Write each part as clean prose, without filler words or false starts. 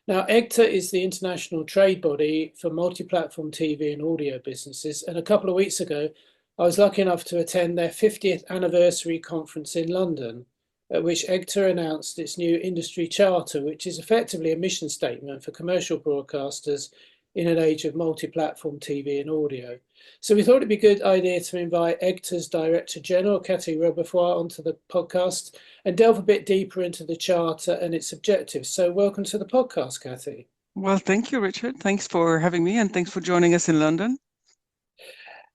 Now, EGTA is the international trade body for multi-platform TV and audio businesses. And a couple of weeks ago, I was lucky enough to attend their 50th anniversary conference in London, at which EGTA announced its new industry charter, which is effectively a mission statement for commercial broadcasters in an age of multi-platform TV and audio. So we thought it'd be a good idea to invite EGTA's Director General, Cathy Roberfoy, onto the podcast and delve a bit deeper into the charter and its objectives. So welcome to the podcast, Cathy. Well, thank you, Richard. Thanks for having me, and thanks for joining us in London.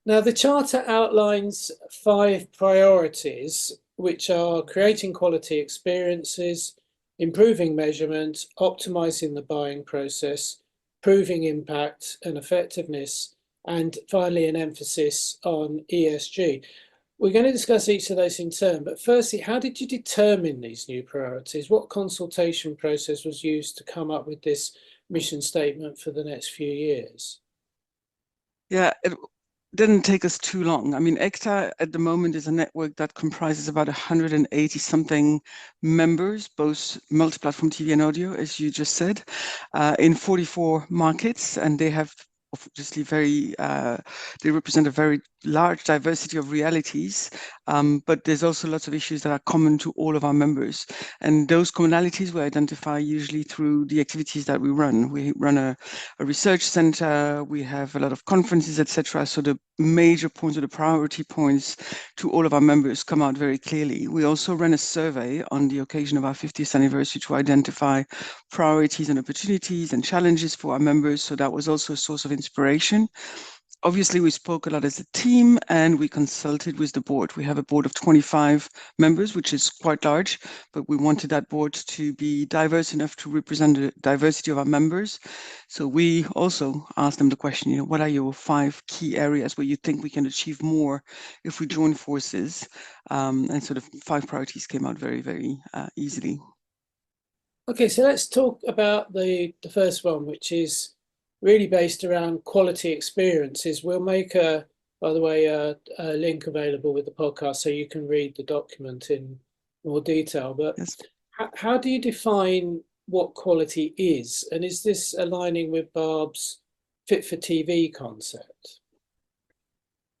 Now, the charter outlines 5 priorities, which are creating quality experiences, improving measurement, optimizing the buying process, proving impact and effectiveness, and finally an emphasis on ESG. We're going to discuss each of those in turn, but firstly, how did you determine these new priorities? What consultation process was used to come up with this mission statement for the next few years? Yeah, it didn't take us too long. I mean, EGTA at the moment is a network that comprises about 180 something members, both multi-platform TV and audio, as you just said, in 44 markets, and they have obviously they represent a very large diversity of realities, but there's also lots of issues that are common to all of our members. And those commonalities we identify usually through the activities that we run. We run a research center, we have a lot of conferences, etc. So the major points or the priority points to all of our members come out very clearly. We also ran a survey on the occasion of our 50th anniversary to identify priorities and opportunities and challenges for our members. So that was also a source of inspiration. Obviously, we spoke a lot as a team and we consulted with the board. We have a board of 25 members, which is quite large, but we wanted that board to be diverse enough to represent the diversity of our members. So we also asked them the question, what are your 5 key areas where you think we can achieve more if we join forces? And sort of 5 priorities came out very, very easily. Okay, so let's talk about the first one, which is really based around quality experiences. We'll make by the way, a link available with the podcast so you can read the document in more detail. But yes. How do you define what quality is? And is this aligning with Barb's Fit for TV concept?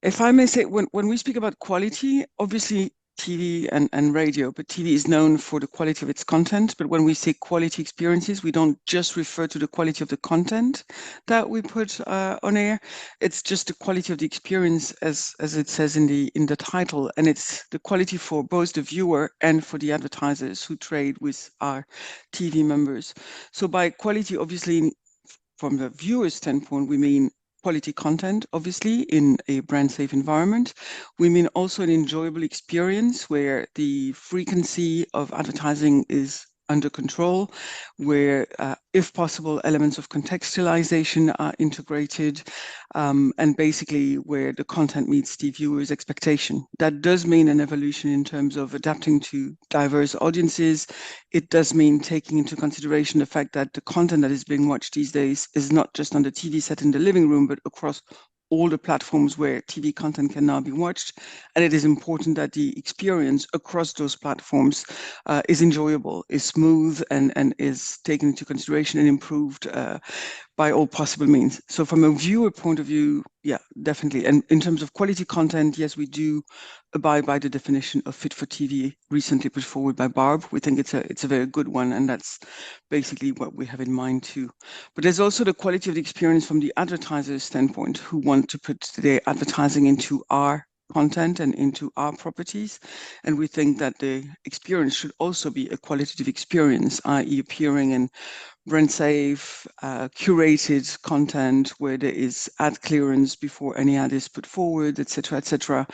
If I may say, when we speak about quality, obviously TV and radio, but TV is known for the quality of its content. But when we say quality experiences, we don't just refer to the quality of the content that we put on air. It's just the quality of the experience, as it says in the title, and it's the quality for both the viewer and for the advertisers who trade with our TV members. So by quality, obviously, from the viewer's standpoint, we mean quality content, obviously, in a brand safe environment. We mean also an enjoyable experience where the frequency of advertising is under control, where, if possible, elements of contextualization are integrated, and basically where the content meets the viewer's expectation. That does mean an evolution in terms of adapting to diverse audiences. It does mean taking into consideration the fact that the content that is being watched these days is not just on the TV set in the living room, but across all the platforms where TV content can now be watched. And it is important that the experience across those platforms is enjoyable, is smooth, and is taken into consideration and improved by all possible means. So from a viewer point of view, yeah, definitely. And in terms of quality content, yes, we do abide by the definition of Fit for TV recently put forward by Barb. We think it's a very good one, and that's basically what we have in mind too. But there's also the quality of the experience from the advertiser's standpoint, who want to put their advertising into our content and into our properties. And we think that the experience should also be a qualitative experience, i.e. appearing in brand safe, curated content where there is ad clearance before any ad is put forward, etc.,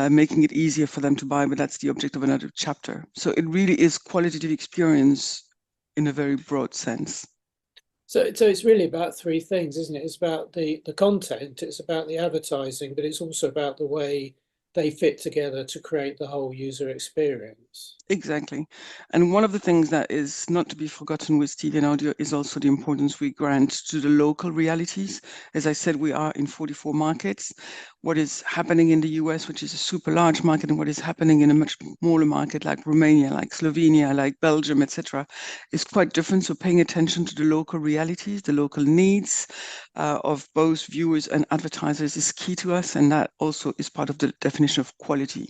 making it easier for them to buy, but that's the object of another chapter. So it really is qualitative experience in a very broad sense. So it's really about 3 things, isn't it? It's about the content, it's about the advertising, but it's also about the way they fit together to create the whole user experience. Exactly. And one of the things that is not to be forgotten with TV and audio is also the importance we grant to the local realities. As I said, we are in 44 markets. What is happening in the US, which is a super large market, and what is happening in a much smaller market like Romania, like Slovenia, like Belgium, etc., is quite different. So paying attention to the local realities, the local needs of both viewers and advertisers is key to us. And that also is part of the definition of quality.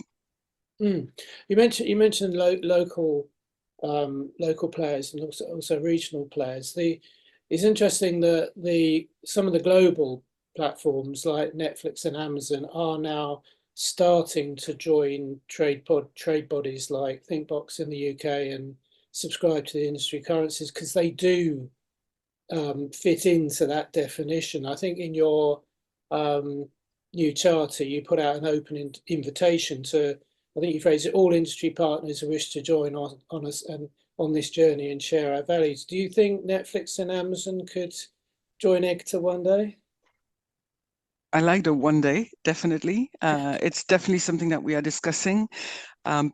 Mm. You mentioned local local players and also regional players. It's interesting that some of the global platforms like Netflix and Amazon are now starting to join trade bodies like Thinkbox in the UK and subscribe to the industry currencies because they do fit into that definition. I think in your new charter, you put out an open invitation to, I think you phrased it, all industry partners who wish to join on us and on this journey and share our values. Do you think Netflix and Amazon could join EGTA one day? I like the one day, definitely. It's definitely something that we are discussing.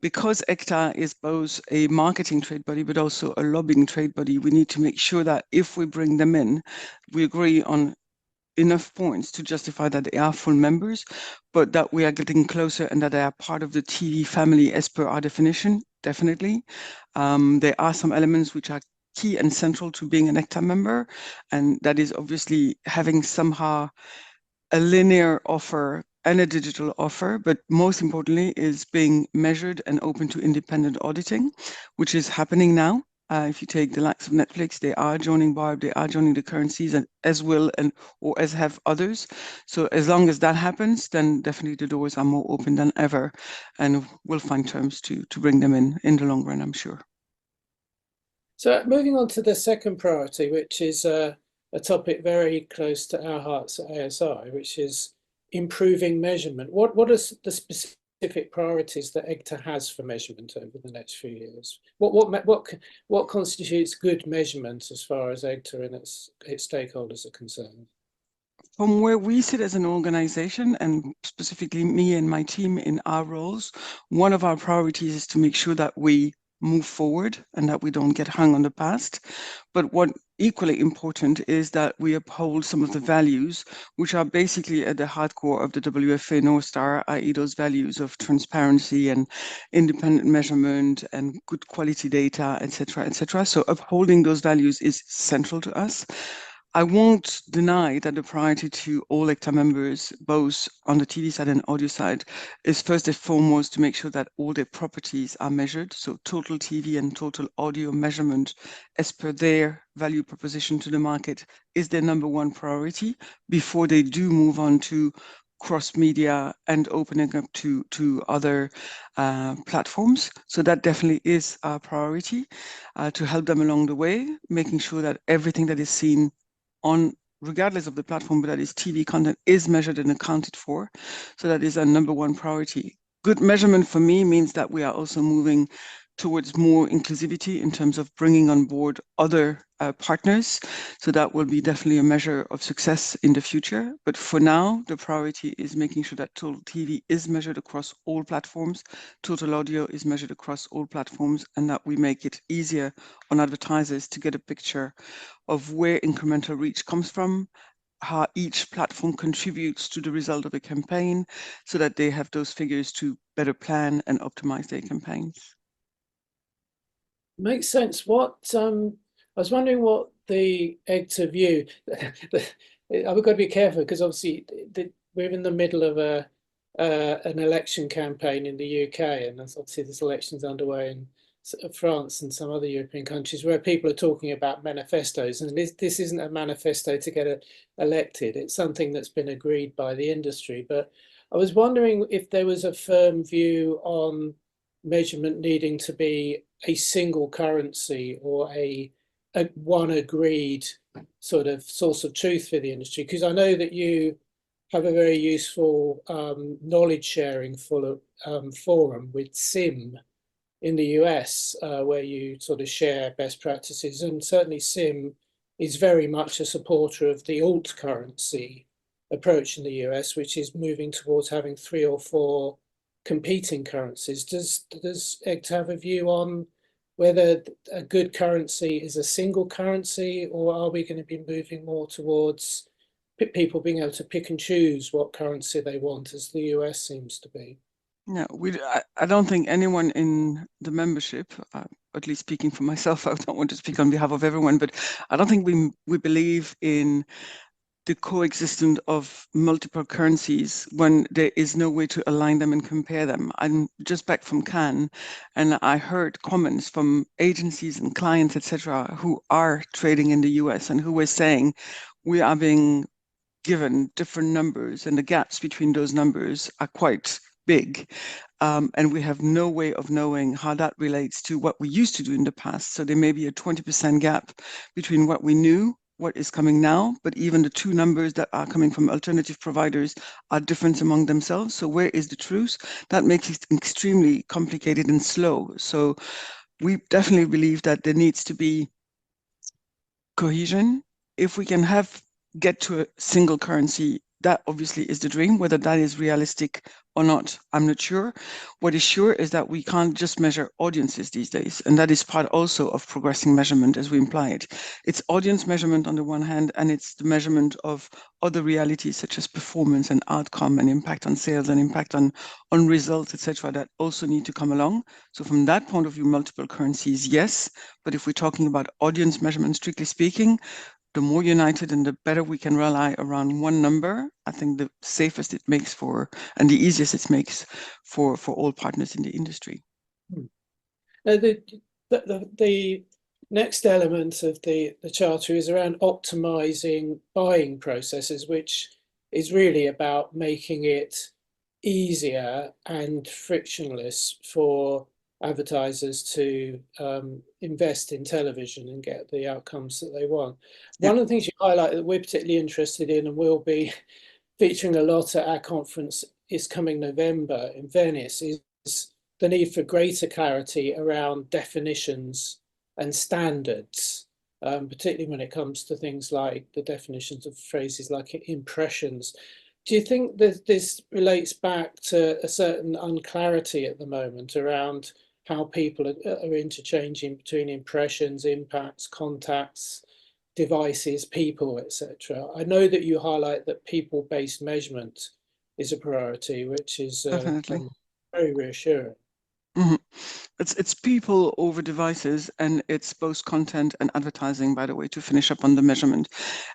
Because EGTA is both a marketing trade body, but also a lobbying trade body, we need to make sure that if we bring them in, we agree on enough points to justify that they are full members, but that we are getting closer and that they are part of the TV family as per our definition, definitely. There are some elements which are key and central to being an EGTA member, and that is obviously having somehow a linear offer and a digital offer, but most importantly is being measured and open to independent auditing, which is happening now. If you take the likes of Netflix, they are joining Barb, they are joining the currencies, and as will and or as have others. So as long as that happens, then definitely the doors are more open than ever, and we'll find terms to bring them in the long run, I'm sure. So moving on to the second priority, which is a topic very close to our hearts at ASI, which is improving measurement. What are the specific priorities that EGTA has for measurement over the next few years? What constitutes good measurement as far as EGTA and its stakeholders are concerned? From where we sit as an organization, and specifically me and my team in our roles, one of our priorities is to make sure that we move forward and that we don't get hung on the past. But what equally important is that we uphold some of the values which are basically at the hardcore of the WFA North Star, i.e. those values of transparency and independent measurement and good quality data, etc., etc. So upholding those values is central to us. I won't deny that the priority to all EGTA members, both on the TV side and audio side, is first and foremost to make sure that all their properties are measured. So total TV and total audio measurement as per their value proposition to the market is their number one priority before they do move on to cross-media and opening up to other platforms. So that definitely is our priority to help them along the way, making sure that everything that is seen on regardless of the platform, but that is TV content is measured and accounted for. So that is our number one priority. Good measurement for me means that we are also moving towards more inclusivity in terms of bringing on board other partners. So that will be definitely a measure of success in the future. But for now, the priority is making sure that total TV is measured across all platforms, total audio is measured across all platforms, and that we make it easier on advertisers to get a picture of where incremental reach comes from, how each platform contributes to the result of a campaign, so that they have those figures to better plan and optimize their campaigns. Makes sense. I was wondering what the EGTA view. I've got to be careful because obviously we're in the middle of an election campaign in the UK, and obviously there's elections underway in France and some other European countries where people are talking about manifestos, and this isn't a manifesto to get elected. It's something that's been agreed by the industry. But I was wondering if there was a firm view on measurement needing to be a single currency or a one agreed sort of source of truth for the industry, because I know that you have a very useful knowledge sharing forum with SIM in the US, where you sort of share best practices, and certainly SIM is very much a supporter of the alt currency approach in the US, which is moving towards having 3 or 4 competing currencies. Does EGTA have a view on whether a good currency is a single currency, or are we going to be moving more towards people being able to pick and choose what currency they want, as the US seems to be? Yeah, I don't think anyone in the membership, at least speaking for myself, I don't want to speak on behalf of everyone, but I don't think we believe in the coexistence of multiple currencies when there is no way to align them and compare them. I'm just back from Cannes, and I heard comments from agencies and clients, etc., who are trading in the US and who were saying we are being given different numbers, and the gaps between those numbers are quite big. And we have no way of knowing how that relates to what we used to do in the past. So there may be a 20% gap between what we knew, what is coming now, but even the two numbers that are coming from alternative providers are different among themselves. So where is the truth? That makes it extremely complicated and slow. So we definitely believe that there needs to be cohesion. If we can get to a single currency, that obviously is the dream. Whether that is realistic or not, I'm not sure. What is sure is that we can't just measure audiences these days, and that is part also of progressing measurement, as we implied. It's audience measurement on the one hand, and it's the measurement of other realities such as performance and outcome and impact on sales and impact on results, etc., that also need to come along. So from that point of view, multiple currencies, yes. But if we're talking about audience measurement, strictly speaking, the more united and the better we can rely around one number, I think the safest it makes for, and the easiest it makes for all partners in the industry. Now, the next element of the charter is around optimizing buying processes, which is really about making it easier and frictionless for advertisers to invest in television and get the outcomes that they want. Yeah. One of the things you highlight that we're particularly interested in and will be featuring a lot at our conference is coming November in Venice is the need for greater clarity around definitions and standards, particularly when it comes to things like the definitions of phrases like impressions. Do you think that this relates back to a certain unclarity at the moment around how people are interchanging between impressions, impacts, contacts, devices, people, etc.? I know that you highlight that people-based measurement is a priority, which is Definitely. very reassuring. Mm-hmm. It's people over devices, and it's both content and advertising, by the way, to finish up on the measurement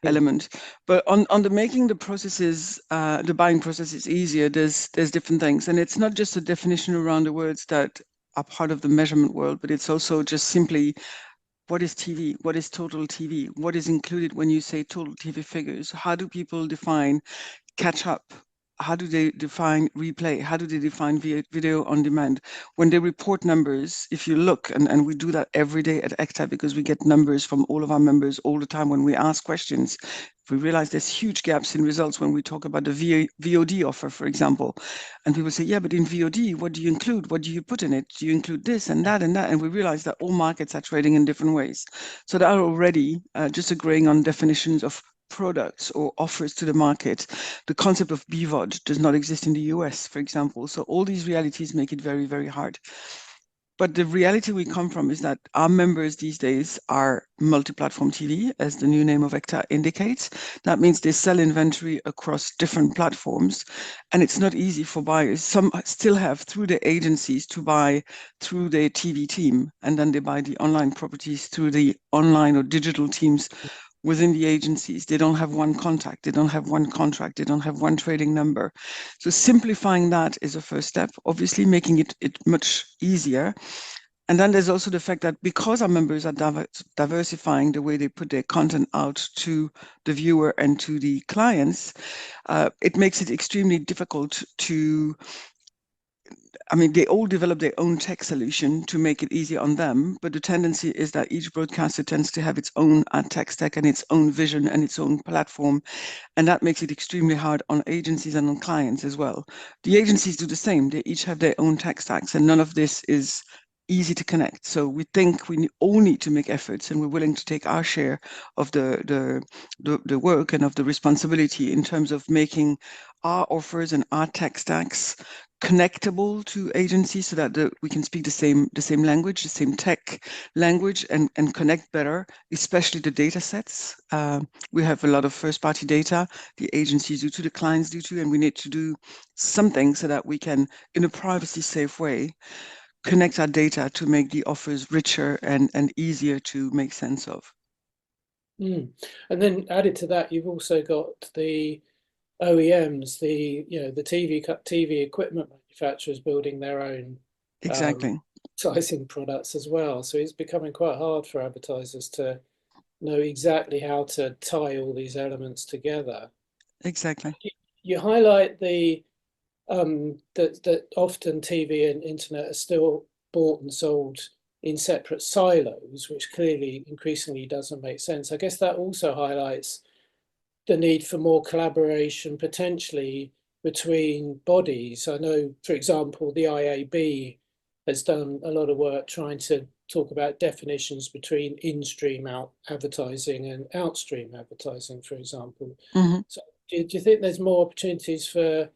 element. But on the making the processes, the buying processes easier, there's different things. And it's not just a definition around the words that are part of the measurement world, but it's also just simply what is TV? What is total TV? What is included when you say total TV figures? How do people define catch up? How do they define replay? How do they define video on demand? When they report numbers, if you look, and we do that every day at EGTA because we get numbers from all of our members all the time when we ask questions, we realize there's huge gaps in results when we talk about the VOD offer, for example. And people say, yeah, but in VOD, what do you include? What do you put in it? Do you include this and that and that? And we realize that all markets are trading in different ways. So that are already just agreeing on definitions of products or offers to the market. The concept of BVOD does not exist in the US, for example. So all these realities make it very, very hard. But the reality we come from is that our members these days are multi-platform TV, as the new name of EGTA indicates. That means they sell inventory across different platforms, and it's not easy for buyers. Some still have through the agencies to buy through their TV team, and then they buy the online properties through the online or digital teams within the agencies. They don't have one contact, they don't have one contract, they don't have one trading number. So simplifying that is a first step, obviously making it much easier. And then there's also the fact that because our members are diversifying the way they put their content out to the viewer and to the clients, it makes it extremely difficult to, I mean, they all develop their own tech solution to make it easy on them, but the tendency is that each broadcaster tends to have its own ad tech stack and its own vision and its own platform, and that makes it extremely hard on agencies and on clients as well. The agencies do the same. They each have their own tech stacks, and none of this is easy to connect. So we think we all need to make efforts, and we're willing to take our share of the work and of the responsibility in terms of making our offers and our tech stacks connectable to agencies so that we can speak the same language, the same tech language, and connect better, especially the data sets. We have a lot of first-party data, the agencies do too, the clients do too, and we need to do something so that we can, in a privacy-safe way, connect our data to make the offers richer and easier to make sense of. And then added to that, you've also got the OEMs, the TV equipment manufacturers building their own Exactly. advertising products as well. So it's becoming quite hard for advertisers to know exactly how to tie all these elements together. Exactly. You highlight that often TV and internet are still bought and sold in separate silos, which clearly increasingly doesn't make sense. I guess that also highlights the need for more collaboration potentially between bodies. I know, for example, the IAB has done a lot of work trying to talk about definitions between in-stream advertising and outstream advertising, for example. Mm-hmm. So do you think there's more opportunities for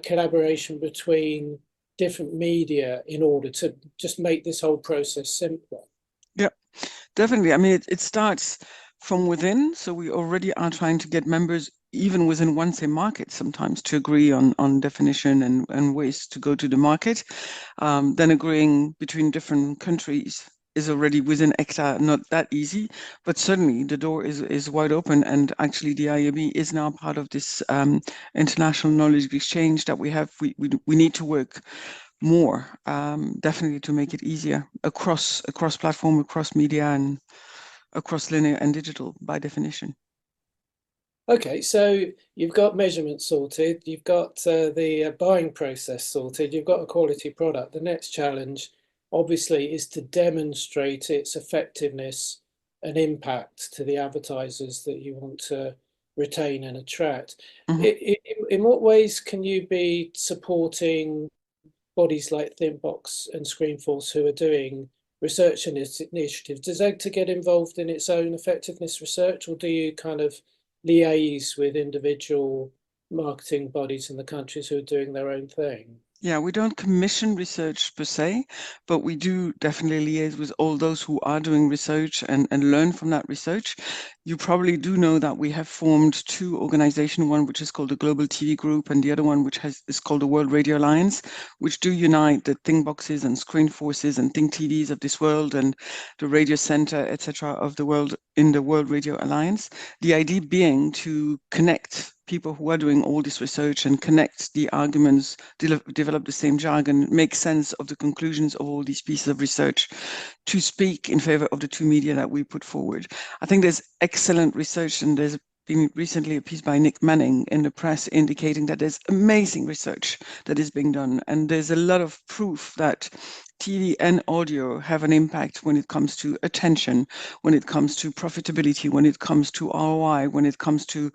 collaboration between different media in order to just make this whole process simpler? Yeah, definitely. I mean, it starts from within. So we already are trying to get members, even within one same market, sometimes to agree on definition and ways to go to the market. Then agreeing between different countries is already within EGTA not that easy, but certainly the door is wide open. And actually, the IAB is now part of this international knowledge exchange that we have. We need to work more, definitely, to make it easier across platform, across media, and across linear and digital by definition. Okay, so you've got measurement sorted, you've got the buying process sorted, you've got a quality product. The next challenge, obviously, is to demonstrate its effectiveness and impact to the advertisers that you want to retain and attract. Mhm. In what ways can you be supporting bodies like Thinkbox and Screenforce who are doing research initiatives? Does EGTA get involved in its own effectiveness research, or do you kind of liaise with individual marketing bodies in the countries who are doing their own thing? Yeah, we don't commission research per se, but we do definitely liaise with all those who are doing research and learn from that research. You probably do know that we have formed two organizations, one which is called the Global TV Group and the other one which is called the World Radio Alliance, which do unite the Thinkboxes and Screenforces and Think TVs of this world and the Radio Center, etc., of the world in the World Radio Alliance. The idea being to connect people who are doing all this research and connect the arguments, develop the same jargon, make sense of the conclusions of all these pieces of research to speak in favor of the two media that we put forward. I think there's excellent research, and there's been recently a piece by Nick Manning in the press indicating that there's amazing research that is being done. And there's a lot of proof that TV and audio have an impact when it comes to attention, when it comes to profitability, when it comes to ROI, when it comes to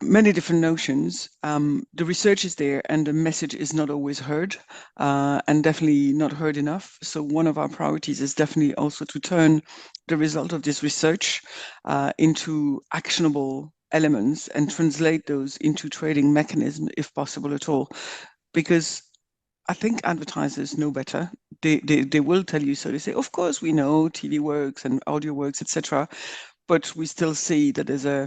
many different notions. The research is there and the message is not always heard, and definitely not heard enough. So one of our priorities is definitely also to turn the result of this research into actionable elements and translate those into trading mechanisms if possible at all. Because I think advertisers know better. They will tell you so. They say, of course, we know TV works and audio works, etc. But we still see that there's a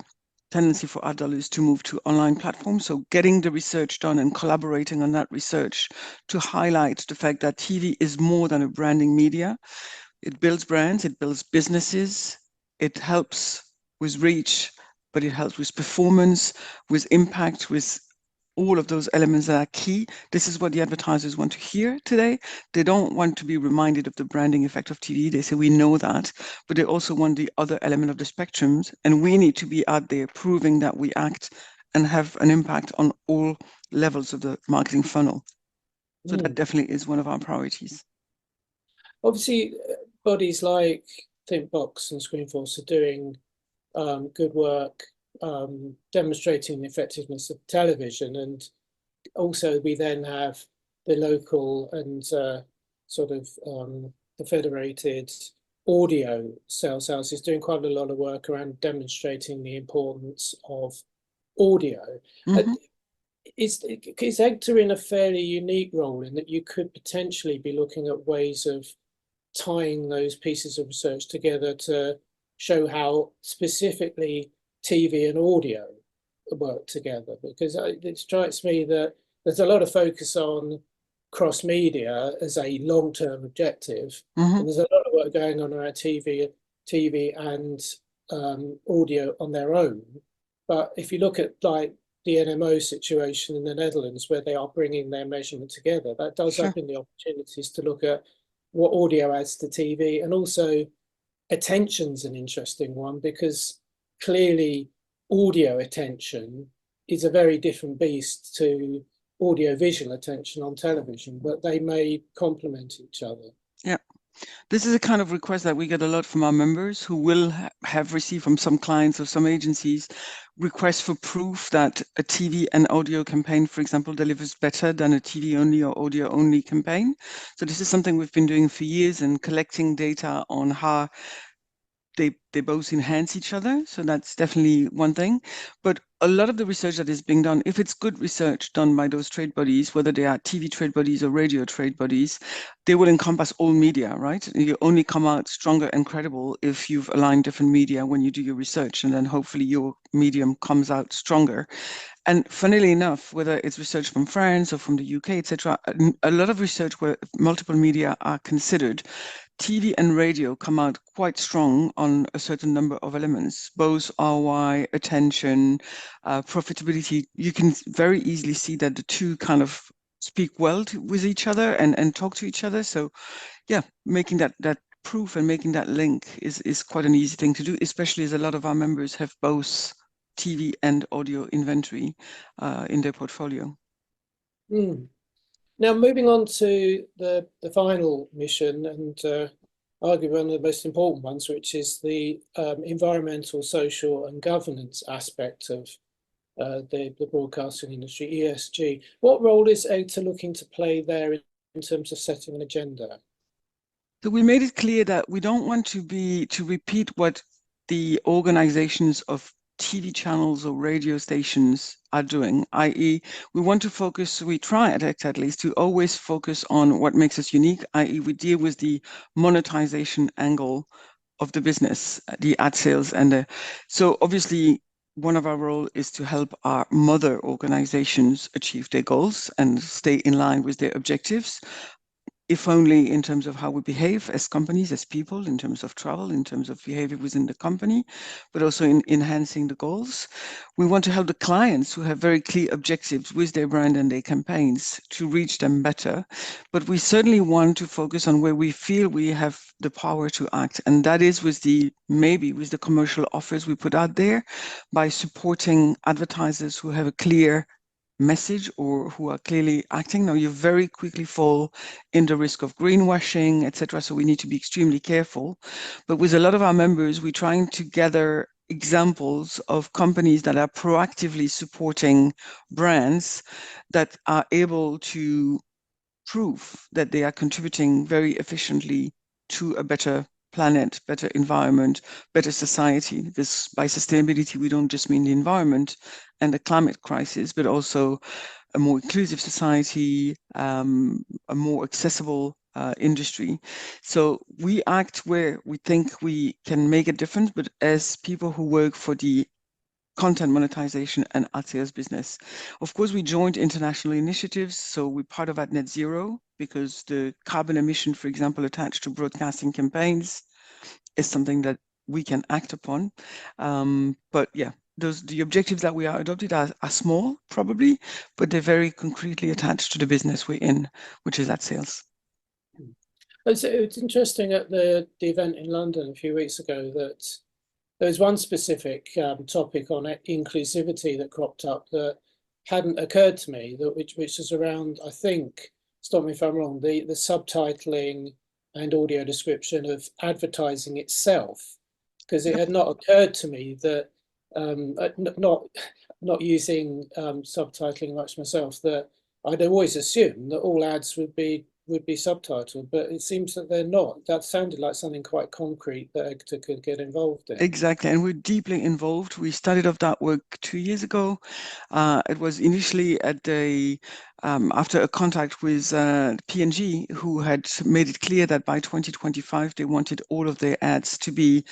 tendency for ad dollars to move to online platforms. So getting the research done and collaborating on that research to highlight the fact that TV is more than a branding media. It builds brands, it builds businesses, it helps with reach, but it helps with performance, with impact, with all of those elements that are key. This is what the advertisers want to hear today. They don't want to be reminded of the branding effect of TV. They say, we know that, but they also want the other element of the spectrums. And we need to be out there proving that we act and have an impact on all levels of the marketing funnel. So that definitely is one of our priorities. Obviously, bodies like Thinkbox and Screenforce are doing good work demonstrating the effectiveness of television, and also we then have the local and sort of the federated audio sales houses doing quite a lot of work around demonstrating the importance of audio. Mm-hmm. is EGTA in a fairly unique role in that you could potentially be looking at ways of tying those pieces of research together to show how specifically TV and audio work together? Because it strikes me that there's a lot of focus on cross media as a long-term objective, and there's a lot of work going on around TV and audio on their own. But if you look at like the NMO situation in the Netherlands, where they are bringing their measurement together, that does Sure. open the opportunities to look at what audio adds to TV. And also attention's an interesting one, because clearly audio attention is a very different beast to audio visual attention on television, but they may complement each other. Yeah. This is a kind of request that we get a lot from our members, who will have received from some clients or some agencies requests for proof that a TV and audio campaign, for example, delivers better than a TV only or audio only campaign. So this is something we've been doing for years, and collecting data on how they both enhance each other. So that's definitely one thing. But a lot of the research that is being done, if it's good research done by those trade bodies, whether they are TV trade bodies or radio trade bodies, they will encompass all media, right? You only come out stronger and credible if you've aligned different media when you do your research, and then hopefully your medium comes out stronger. And funnily enough, whether it's research from France or from the UK, etc., a lot of research where multiple media are considered, TV and radio come out quite strong on a certain number of elements, both ROI, attention, profitability. You can very easily see that the two kind of speak well with each other and talk to each other. So yeah, making that proof and making that link is quite an easy thing to do, especially as a lot of our members have both TV and audio inventory in their portfolio. Mm. Now, moving on to the final mission, and arguably one of the most important ones, which is the environmental, social, and governance aspect of the broadcasting industry, ESG. What role is EGTA looking to play there in terms of setting an agenda? So we made it clear that we don't want to repeat what the organizations of TV channels or radio stations are doing, i.e. we want to focus, we try at least to always focus on what makes us unique, i.e. we deal with the monetization angle of the business, the ad sales, so obviously one of our role is to help our mother organizations achieve their goals and stay in line with their objectives, if only in terms of how we behave as companies, as people, in terms of travel, in terms of behavior within the company, but also in enhancing the goals. We want to help the clients who have very clear objectives with their brand and their campaigns to reach them better. But we certainly want to focus on where we feel we have the power to act. And that is with the commercial offers we put out there, by supporting advertisers who have a clear message or who are clearly acting. Now, you very quickly fall in the risk of greenwashing, etc. So we need to be extremely careful. But with a lot of our members, we're trying to gather examples of companies that are proactively supporting brands that are able to prove that they are contributing very efficiently to a better planet, better environment, better society. Because by sustainability, we don't just mean the environment and the climate crisis, but also a more inclusive society, a more accessible industry. So we act where we think we can make a difference, but as people who work for the content monetization and ad sales business. Of course, we joined international initiatives, so we're part of net zero, because the carbon emission, for example, attached to broadcasting campaigns is something that we can act upon. But yeah, the objectives that we are adopted are small, probably, but they're very concretely attached to the business we're in, which is ad sales. It's interesting at the event in London a few weeks ago that there was one specific topic on inclusivity that cropped up that hadn't occurred to me, which is around, I think, stop me if I'm wrong, the subtitling and audio description of advertising itself, because it had not occurred to me that not using subtitling much myself, that I'd always assumed that all ads would be would be subtitled, but it seems that they're not. That sounded like something quite concrete that EGTA could get involved in. Exactly, and we're deeply involved. We started off that work 2 years ago. It was initially after a contact with P&G, who had made it clear that by 2025 they wanted all of their ads to be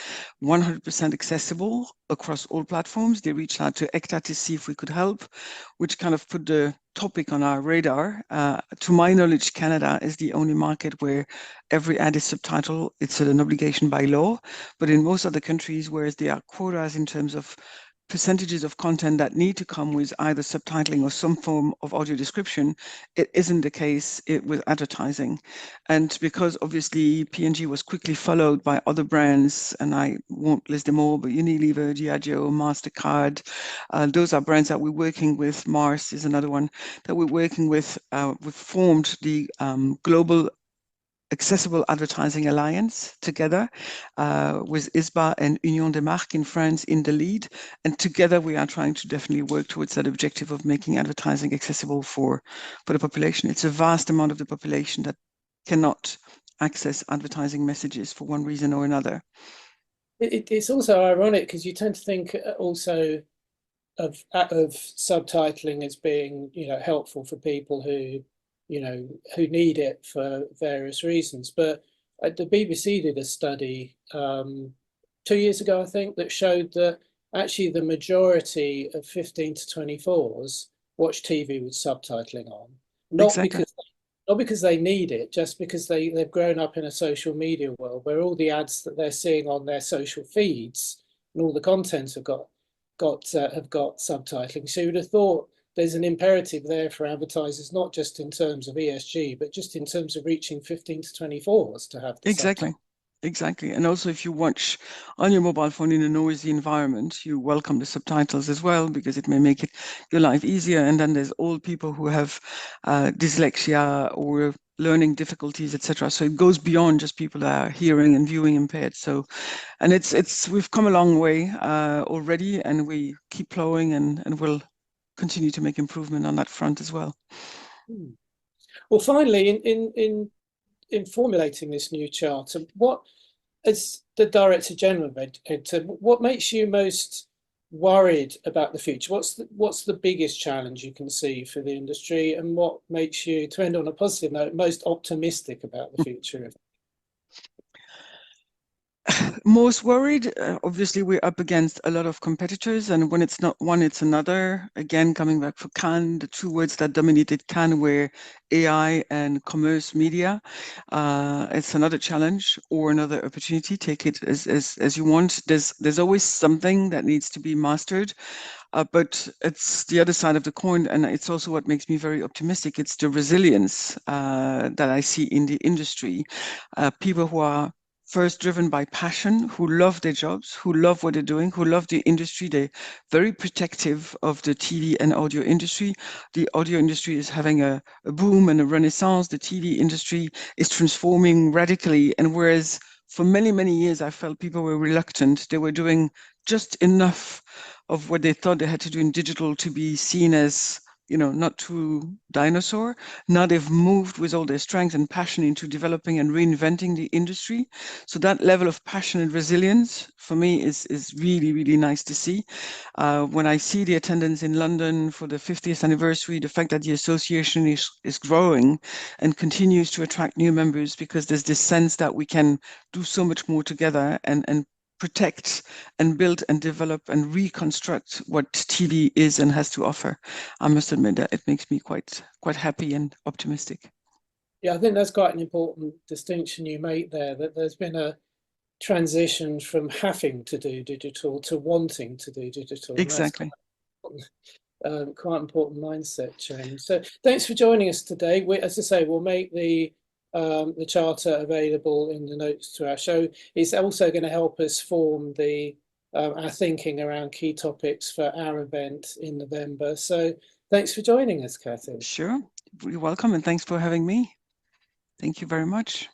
100% accessible across all platforms. They reached out to EGTA to see if we could help, which kind of put the topic on our radar. To my knowledge, Canada is the only market where every ad is subtitled. It's an obligation by law. But in most other countries, whereas there are quotas in terms of percentages of content that need to come with either subtitling or some form of audio description, it isn't the case with advertising. And because obviously P&G was quickly followed by other brands, and I won't list them all, but Unilever, Diageo, MasterCard, those are brands that we're working with. Mars is another one that we're working with. We've formed the Global Accessible Advertising Alliance together with ISBA and Union des Marques in France in the lead. And together we are trying to definitely work towards that objective of making advertising accessible for the population. It's a vast amount of the population that cannot access advertising messages for one reason or another. It's also ironic because you tend to think also of subtitling as being, helpful for people who need it for various reasons. But the BBC did a study 2 years ago, I think, that showed that actually the majority of 15 to 24s watch TV with subtitling on, not Exactly. because they need it, just because they've grown up in a social media world where all the ads that they're seeing on their social feeds and all the content have got subtitling. So you would have thought there's an imperative there for advertisers, not just in terms of ESG, but just in terms of reaching 15 to 24s to have the Exactly. Exactly. And also, if you watch on your mobile phone in a noisy environment, you welcome the subtitles as well, because it may make your life easier. And then there's all people who have dyslexia or learning difficulties, etc. So it goes beyond just people that are hearing and viewing impaired. So, and we've come a long way already, and we keep plowing, and we'll continue to make improvement on that front as well. Well, finally, in formulating this new charter, what, as the Director General of EGTA, what makes you most worried about the future? What's the biggest challenge you can see for the industry, and what makes you, to end on a positive note, most optimistic about the future? Most worried, obviously, we're up against a lot of competitors, and when it's not one, it's another. Again, coming back for Cannes, the two words that dominated Cannes were AI and commerce media. It's another challenge or another opportunity. Take it as you want. There's always something that needs to be mastered. But it's the other side of the coin, and it's also what makes me very optimistic. It's the resilience that I see in the industry. People who are first driven by passion, who love their jobs, who love what they're doing, who love the industry. They're very protective of the TV and audio industry. The audio industry is having a boom and a renaissance. The TV industry is transforming radically. And whereas for many, many years, I felt people were reluctant, they were doing just enough of what they thought they had to do in digital to be seen as, not true dinosaur. Now they've moved with all their strength and passion into developing and reinventing the industry. So that level of passion and resilience for me is really, really nice to see. When I see the attendance in London for the 50th anniversary, the fact that the association is growing and continues to attract new members, because there's this sense that we can do so much more together and protect and build and develop and reconstruct what TV is and has to offer. I must admit that it makes me quite happy and optimistic. Yeah, I think that's quite an important distinction you make there, that there's been a transition from having to do digital to wanting to do digital. Exactly. Quite important mindset change. So thanks for joining us today. As I say, we'll make the charter available in the notes to our show. It's also going to help us form our thinking around key topics for our event in November. So thanks for joining us, Kathy. Sure. You're welcome, and thanks for having me. Thank you very much.